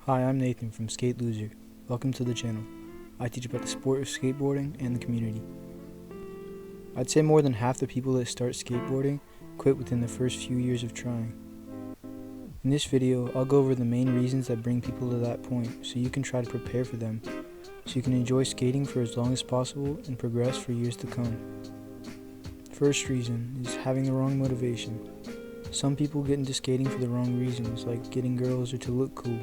Hi, I'm Nathan from Skate Loser. Welcome to the channel. I teach about the sport of skateboarding and the community. I'd say more than half the people that start skateboarding quit within the first few years of trying. In this video, I'll go over the main reasons that bring people to that point so you can try to prepare for them, so you can enjoy skating for as long as possible and progress for years to come. First reason is having the wrong motivation. Some people get into skating for the wrong reasons, like getting girls or to look cool.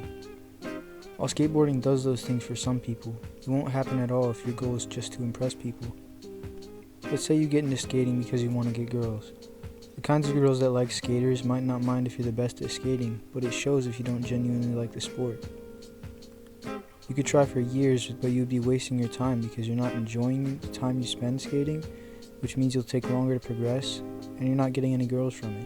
While skateboarding does those things for some people, it won't happen at all if your goal is just to impress people. Let's say you get into skating because you want to get girls. The kinds of girls that like skaters might not mind if you're the best at skating, but it shows if you don't genuinely like the sport. You could try for years, but you'd be wasting your time because you're not enjoying the time you spend skating, which means you'll take longer to progress, and you're not getting any girls from it.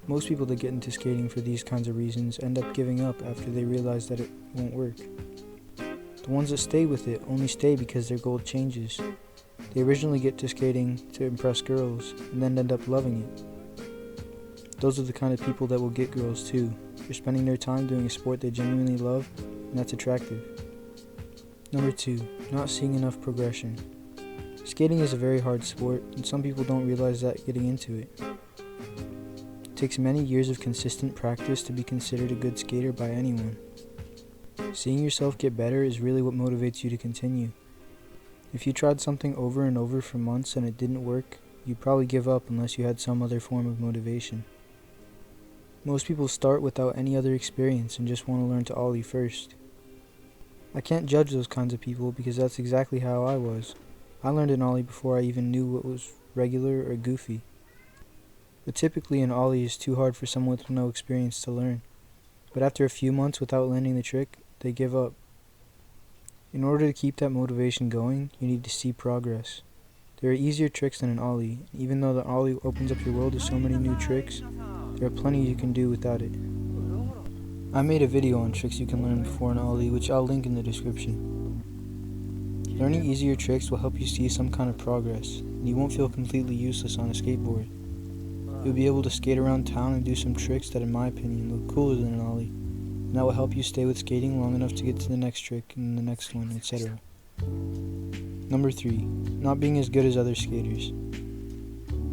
Most people that get into skating for these kinds of reasons end up giving up after they realize that it won't work. The ones that stay with it only stay because their goal changes. They originally get to skating to impress girls and then end up loving it. Those are the kind of people that will get girls too. They're spending their time doing a sport they genuinely love, and that's attractive. Number 2, not seeing enough progression. Skating is a very hard sport, and some people don't realize that getting into it. It takes many years of consistent practice to be considered a good skater by anyone. Seeing yourself get better is really what motivates you to continue. If you tried something over and over for months and it didn't work, you'd probably give up unless you had some other form of motivation. Most people start without any other experience and just want to learn to ollie first. I can't judge those kinds of people because that's exactly how I was. I learned an ollie before I even knew what was regular or goofy. But typically an ollie is too hard for someone with no experience to learn. But after a few months without learning the trick, they give up. In order to keep that motivation going, you need to see progress. There are easier tricks than an ollie, and even though the ollie opens up your world to so many new tricks, there are plenty you can do without it. I made a video on tricks you can learn before an ollie, which I'll link in the description. Learning easier tricks will help you see some kind of progress, and you won't feel completely useless on a skateboard. You'll be able to skate around town and do some tricks that in my opinion look cooler than an ollie, and that will help you stay with skating long enough to get to the next trick and the next one, etc. Number 3, not being as good as other skaters.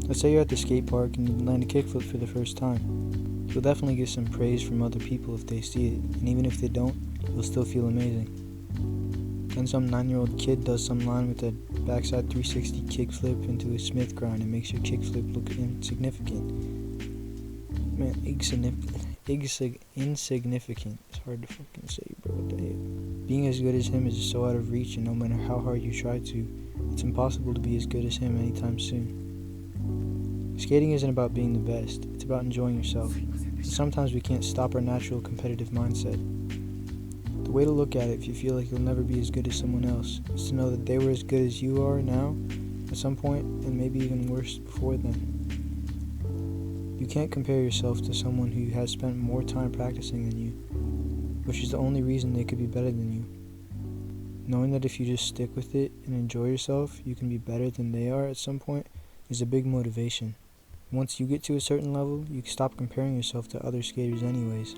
Let's say you're at the skate park and you land a kickflip for the first time. You'll definitely get some praise from other people if they see it, and even if they don't, you'll still feel amazing. Then some 9-year-old kid does some line with a backside 360 kickflip into a Smith grind and makes your kickflip look insignificant. Man, insignificant. It's hard to fucking say, bro. What the hell? Being as good as him is just so out of reach, and no matter how hard you try to, it's impossible to be as good as him anytime soon. Skating isn't about being the best, it's about enjoying yourself. And sometimes we can't stop our natural competitive mindset. The way to look at it if you feel like you'll never be as good as someone else is to know that they were as good as you are now at some point, and maybe even worse before then. You can't compare yourself to someone who has spent more time practicing than you, which is the only reason they could be better than you. Knowing that if you just stick with it and enjoy yourself, you can be better than they are at some point is a big motivation. Once you get to a certain level, you can stop comparing yourself to other skaters anyways.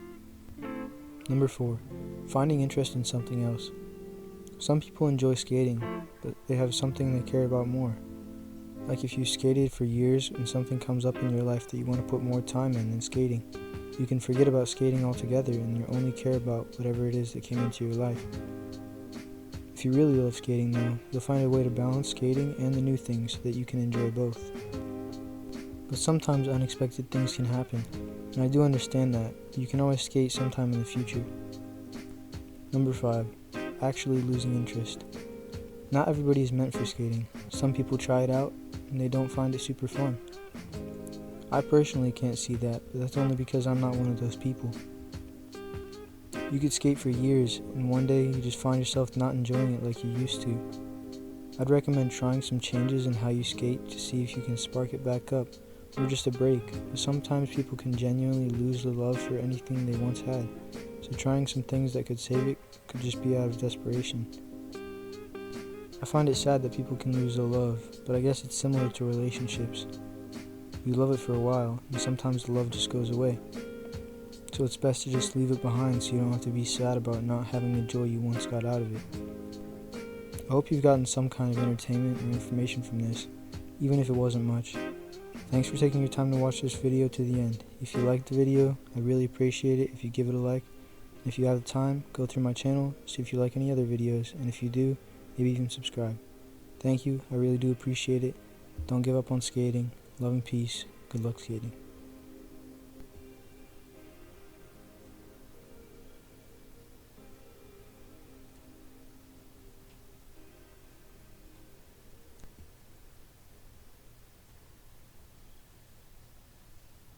Number 4, finding interest in something else. Some people enjoy skating, but they have something they care about more. Like if you skated for years and something comes up in your life that you want to put more time in than skating, you can forget about skating altogether and you only care about whatever it is that came into your life. If you really love skating though, you'll find a way to balance skating and the new things so that you can enjoy both. But sometimes unexpected things can happen, and I do understand that. You can always skate sometime in the future. Number 5, actually losing interest. Not everybody is meant for skating. Some people try it out and they don't find it super fun. I personally can't see that, but that's only because I'm not one of those people. You could skate for years and one day you just find yourself not enjoying it like you used to. I'd recommend trying some changes in how you skate to see if you can spark it back up, or just a break, but sometimes people can genuinely lose the love for anything they once had, so trying some things that could save it could just be out of desperation. I find it sad that people can lose their love, but I guess it's similar to relationships. You love it for a while, and sometimes the love just goes away. so it's best to just leave it behind so you don't have to be sad about not having the joy you once got out of it. I hope you've gotten some kind of entertainment or information from this, even if it wasn't much. Thanks for taking your time to watch this video to the end. If you liked the video, I'd really appreciate it if you give it a like. If you have the time, go through my channel, see if you like any other videos, and if you do, maybe even subscribe. Thank you, I really do appreciate it. Don't give up on skating. Love and peace. Good luck skating.